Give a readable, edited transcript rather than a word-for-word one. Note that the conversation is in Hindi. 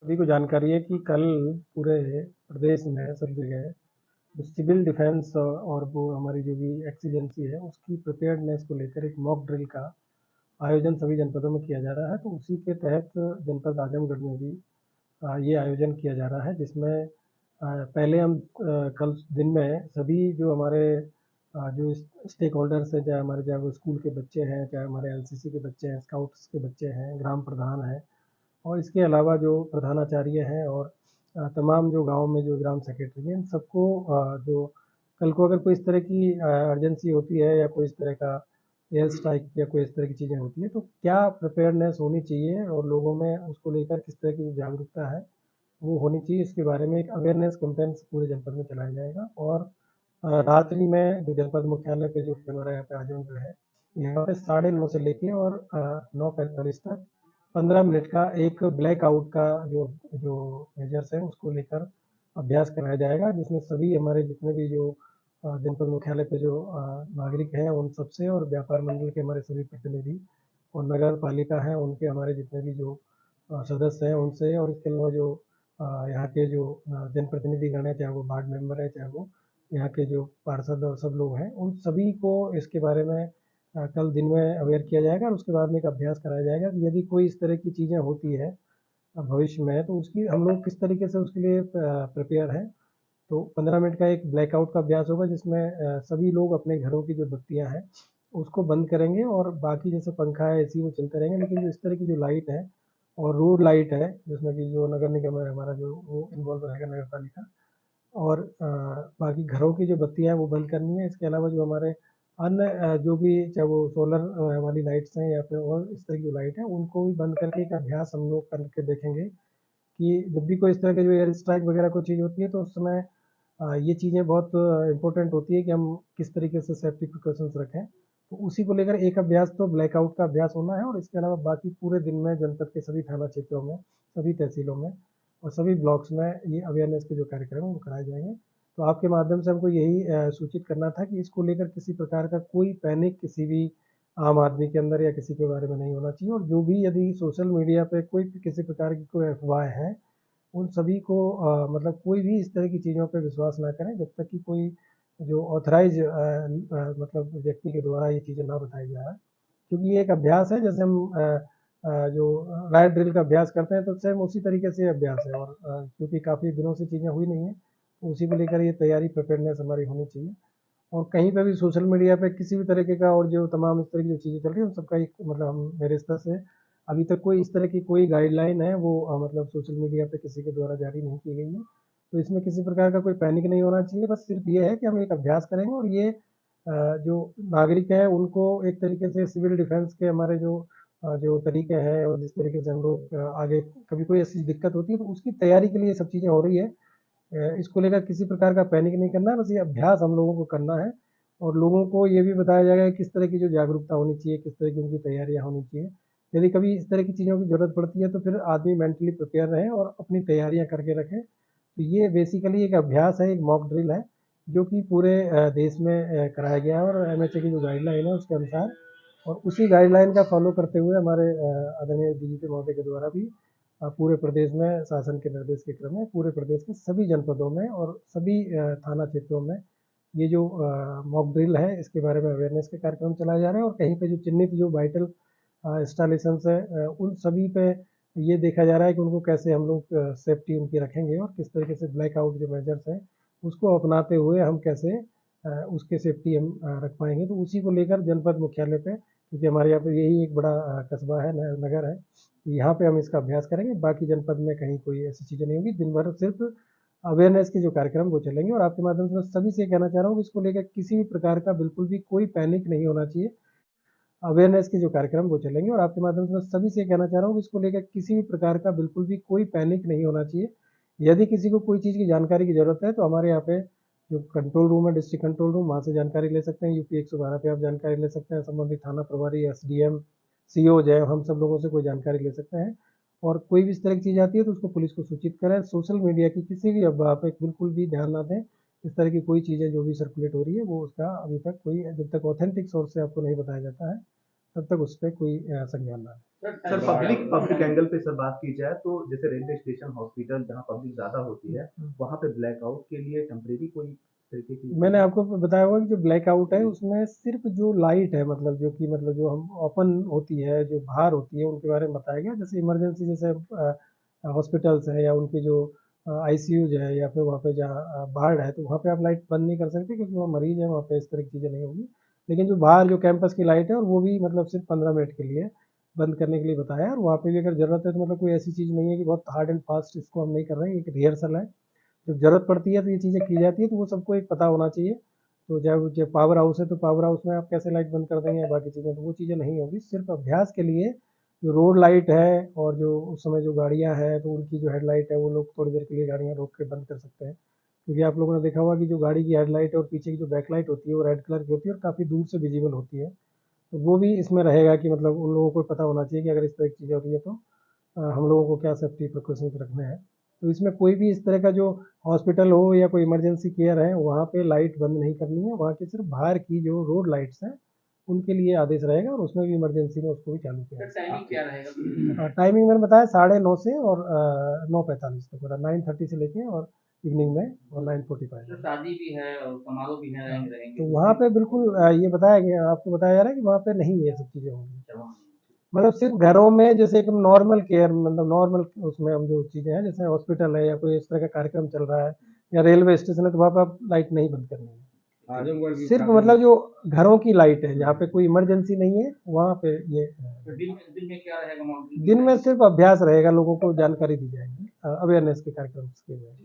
सभी को जानकारी है कि कल पूरे प्रदेश में सब जगह जो सिविल डिफेंस और वो हमारी जो भी एक्सीजेंसी है उसकी प्रिपेयर्डनेस को लेकर एक मॉक ड्रिल का आयोजन सभी जनपदों में किया जा रहा है। तो उसी के तहत जनपद आजमगढ़ में भी ये आयोजन किया जा रहा है, जिसमें पहले हम कल दिन में सभी जो हमारे जो स्टेक होल्डर्स हैं, चाहे वो स्कूल के बच्चे हैं, चाहे हमारे एनसीसी के बच्चे हैं, स्काउट्स के बच्चे हैं, ग्राम प्रधान हैं, और इसके अलावा जो प्रधानाचार्य हैं और तमाम जो गांव में जो ग्राम सेक्रेटरी हैं, इन सबको जो कल को अगर कोई इस तरह की अर्जेंसी होती है या कोई इस तरह का एयर स्ट्राइक या कोई इस तरह की चीज़ें होती हैं, तो क्या प्रिपेयर्डनेस होनी चाहिए और लोगों में उसको लेकर किस तरह की जागरूकता है वो होनी चाहिए, इसके बारे में एक अवेयरनेस कैंपेन पूरे जनपद में चलाया जाएगा। और रात्रि में जो जनपद मुख्यालय पे जो हमारा यहाँ पे आजमगढ़ है, यहाँ पे 9:30 से लेके और 9:45 तक 15 मिनट का एक ब्लैक आउट का जो जो मेजर्स है उसको लेकर अभ्यास कराया जाएगा, जिसमें सभी हमारे जितने भी जो जनपद मुख्यालय पे जो नागरिक हैं उन सबसे, और व्यापार मंडल के हमारे सभी प्रतिनिधि और नगर पालिका हैं उनके हमारे जितने भी जो सदस्य हैं उनसे, और इसके अलावा जो यहाँ के जो जनप्रतिनिधि गण हैं, चाहे वो वार्ड मेंबर है, चाहे वो यहाँ के जो पार्षद और सब लोग हैं, उन सभी को इसके बारे में कल दिन में अवेयर किया जाएगा। और उसके बाद में एक अभ्यास कराया जाएगा कि यदि कोई इस तरह की चीज़ें होती है भविष्य में, तो उसकी हम लोग किस तरीके से उसके लिए प्रिपेयर हैं। तो 15 मिनट का एक ब्लैकआउट का अभ्यास होगा, जिसमें सभी लोग अपने घरों की जो बत्तियां हैं उसको बंद करेंगे, और बाकी जैसे पंखा है, एसी, वो चलते रहेंगे, लेकिन जो इस तरह की जो लाइट है और रोड लाइट है, जिसमें कि जो नगर निगम है हमारा, जो वो इन्वॉल्व रहेगा, नगर पालिका, और बाकी घरों की जो बत्तियां हैं वो बंद करनी है। इसके अलावा जो हमारे अन्य जो भी, चाहे वो सोलर वाली लाइट्स हैं या फिर और इस तरह की जो लाइट है, उनको भी बंद करके एक अभ्यास हम लोग करके देखेंगे कि जब भी कोई इस तरह की जो एयर स्ट्राइक वगैरह कोई चीज़ होती है, तो उस समय ये चीज़ें बहुत इम्पोर्टेंट होती है कि हम किस तरीके से सेफ्टी प्रिकॉशंस रखें। तो उसी को लेकर एक अभ्यास तो ब्लैकआउट का अभ्यास होना है, और इसके अलावा बाकी पूरे दिन में जनपद के सभी थाना क्षेत्रों में, सभी तहसीलों में और सभी ब्लॉक्स में ये अवेयरनेस के जो कार्यक्रम हैं वो कराए जाएंगे। तो आपके माध्यम से हमको यही सूचित करना था कि इसको लेकर किसी प्रकार का कोई पैनिक किसी भी आम आदमी के अंदर या किसी के बारे में नहीं होना चाहिए, और जो भी यदि सोशल मीडिया पे कोई किसी प्रकार की कोई अफवाह है, उन सभी को मतलब कोई भी इस तरह की चीज़ों पे विश्वास ना करें जब तक कि कोई जो ऑथराइज मतलब व्यक्ति के द्वारा ये चीज़ें ना बताई जाए, क्योंकि ये एक अभ्यास है। जैसे हम जो राइट ड्रिल का अभ्यास करते हैं, तो सेम उसी तरीके से अभ्यास है, और क्योंकि काफ़ी दिनों से चीज़ें हुई नहीं है, तो उसी को लेकर ये तैयारी प्रिपेयरनेस हमारी होनी चाहिए। और कहीं पे भी सोशल मीडिया पे किसी भी तरीके का और जो तमाम इस तरह की जो चीज़ें चल रही है, उन सबका एक मतलब हम मेरे स्तर से अभी तक कोई इस तरह की कोई गाइडलाइन है वो मतलब सोशल मीडिया पे किसी के द्वारा जारी नहीं की गई है। तो इसमें किसी प्रकार का कोई पैनिक नहीं होना चाहिए, बस सिर्फ ये है कि हम एक अभ्यास करेंगे, और ये जो नागरिक हैं उनको एक तरीके से सिविल डिफेंस के हमारे जो तरीके हैं और जिस तरीके से हम लोग आगे कभी कोई ऐसी दिक्कत होती है तो उसकी तैयारी के लिए सब चीज़ें हो रही है। इसको लेकर किसी प्रकार का पैनिक नहीं करना है, बस ये अभ्यास हम लोगों को करना है, और लोगों को ये भी बताया जाएगा कि किस तरह की जो जागरूकता होनी चाहिए, किस तरह की उनकी तैयारियां होनी चाहिए। यदि कभी इस तरह की चीज़ों की ज़रूरत पड़ती है तो फिर आदमी मेंटली प्रिपेयर रहे और अपनी तैयारियां करके रखे। तो ये बेसिकली एक अभ्यास है, एक मॉक ड्रिल है, जो कि पूरे देश में कराया गया है, और एमएचए की जो गाइडलाइन है उसके अनुसार, और उसी गाइडलाइन का फॉलो करते हुए हमारे आदरणीय डीजीपी महोदय के द्वारा भी पूरे प्रदेश में शासन के निर्देश के क्रम में पूरे प्रदेश के सभी जनपदों में और सभी थाना क्षेत्रों में ये जो मॉक ड्रिल है इसके बारे में अवेयरनेस के कार्यक्रम चलाए जा रहे हैं, और कहीं पे जो चिन्हित जो वाइटल इंस्टॉलेशंस है उन सभी पे ये देखा जा रहा है कि उनको कैसे हम लोग सेफ्टी उनकी रखेंगे, और किस तरीके से ब्लैकआउट जो मेजर्स हैं उसको अपनाते हुए हम कैसे उसके सेफ्टी हम रख पाएंगे। तो उसी को लेकर जनपद मुख्यालय पे, क्योंकि हमारे यहाँ पे यही एक बड़ा कस्बा है, नगर है, तो यहाँ पे हम इसका अभ्यास करेंगे। बाकी जनपद में कहीं कोई ऐसी चीज़ें नहीं होगी, दिन भर सिर्फ अवेयरनेस के जो कार्यक्रम वो चलेंगे। और आपके माध्यम से मैं सभी से कहना चाह रहा हूँ कि इसको लेकर किसी भी प्रकार का बिल्कुल भी कोई पैनिक नहीं होना चाहिए। अवेयरनेस के जो कार्यक्रम वो चलेंगे, और आपके माध्यम से मैं सभी से कहना चाह रहा हूँ कि इसको लेकर किसी भी प्रकार का बिल्कुल भी कोई पैनिक नहीं होना चाहिए। यदि किसी को कोई चीज़ की जानकारी की ज़रूरत है तो हमारे यहाँ पे जो कंट्रोल रूम है, डिस्ट्रिक्ट कंट्रोल रूम, वहाँ से जानकारी ले सकते हैं। यूपी 112 पे आप जानकारी ले सकते हैं, संबंधित थाना प्रभारी, एसडीएम, सीओ जो है, हम सब लोगों से कोई जानकारी ले सकते हैं। और कोई भी इस तरह की चीज़ आती है तो उसको पुलिस को सूचित करें। सोशल मीडिया की किसी भी अफवाह पे बिल्कुल भी ध्यान ना दें। इस तरह की कोई चीज़ें जो भी सर्कुलेट हो रही है वो उसका अभी तक कोई, जब तक ऑथेंटिक सोर्स से आपको नहीं बताया जाता है तब तक उस पर कोई संज्ञान ना लें। सर पब्लिक पब्लिक एंगल पे सर बात की जाए तो जैसे रेलवे स्टेशन, हॉस्पिटल जहाँ पब्लिक ज़्यादा होती है, वहाँ पे ब्लैकआउट के लिए टेम्परेरी कोई तरीके की मैंने आपको बताया हुआ कि जो ब्लैकआउट है उसमें सिर्फ जो लाइट है, मतलब जो कि मतलब जो हम ओपन होती है, जो बाहर होती है, उनके बारे में बताया गया। जैसे इमरजेंसी, जैसे हॉस्पिटल्स है या उनकी जो आईसीयूज है, या फिर वहाँ पे जहाँ बाढ़ है, तो वहाँ पे आप लाइट बंद नहीं कर सकते क्योंकि वहाँ मरीज है, वहाँ पे इस तरह की चीज़ें नहीं होगी। लेकिन जो बाहर जो कैंपस की लाइट है, और वो भी मतलब सिर्फ 15 मिनट के लिए बंद करने के लिए बताया है। और वहाँ पे भी अगर ज़रूरत है तो मतलब कोई ऐसी चीज़ नहीं है कि बहुत हार्ड एंड फास्ट इसको हम नहीं कर रहे हैं, एक रिहर्सल है। जब ज़रूरत पड़ती है तो ये चीज़ें की जाती है, तो वो सबको एक पता होना चाहिए। तो जब पावर हाउस है तो पावर हाउस में आप कैसे लाइट बंद कर देंगे या बाकी चीज़ें, तो वो चीज़ें नहीं होगी। सिर्फ अभ्यास के लिए जो रोड लाइट है, और जो उस समय जो गाड़ियाँ हैं तो उनकी जो हेडलाइट है वो लोग थोड़ी देर के लिए गाड़ियाँ रोक के बंद कर सकते हैं। क्योंकि आप लोगों ने देखा होगा कि जो गाड़ी की हेडलाइट है और पीछे की जो बैकलाइट होती है वो रेड कलर की होती है और काफ़ी दूर से विजिबल होती है। तो वो भी इसमें रहेगा कि मतलब उन लोगों को पता होना चाहिए कि अगर इस तरह की चीज़ें हो रही है तो हम लोगों को क्या सेफ्टी प्रिकॉशंस रखने हैं। तो इसमें कोई भी इस तरह का जो हॉस्पिटल हो या कोई इमरजेंसी केयर है, वहाँ पे लाइट बंद नहीं करनी है। वहाँ की सिर्फ बाहर की जो रोड लाइट्स हैं उनके लिए आदेश रहेगा, और उसमें भी इमरजेंसी में उसको भी चालू किया जाएगा। टाइमिंग क्या रहेगा? टाइमिंग मैंने बताया 9:30 से और 9:45 तक, मतलब 9:30 से लेके और इवनिंग में और 9:45। शादी भी है और समारोह भी है, रहेंगे तो वहाँ पे बिल्कुल ये बताया गया, आपको बताया जा रहा है कि वहाँ पे नहीं ये सब चीज़ें होंगी। मतलब सिर्फ घरों में जैसे एक नॉर्मल केयर, मतलब नॉर्मल उसमें हम जो चीज़ें हैं, जैसे हॉस्पिटल है या कोई इस तरह का कार्यक्रम चल रहा है या रेलवे स्टेशन है, तो वहाँ पे आप लाइट नहीं बंद करनी है। आजमगढ़ की सिर्फ मतलब जो घरों की लाइट है, जहाँ पे कोई इमरजेंसी नहीं है, वहाँ पे ये तो दिन में क्या रहेगा? दिन में सिर्फ अभ्यास रहेगा, लोगों को जानकारी दी जाएगी, अवेयरनेस के कार्यक्रम के लिए।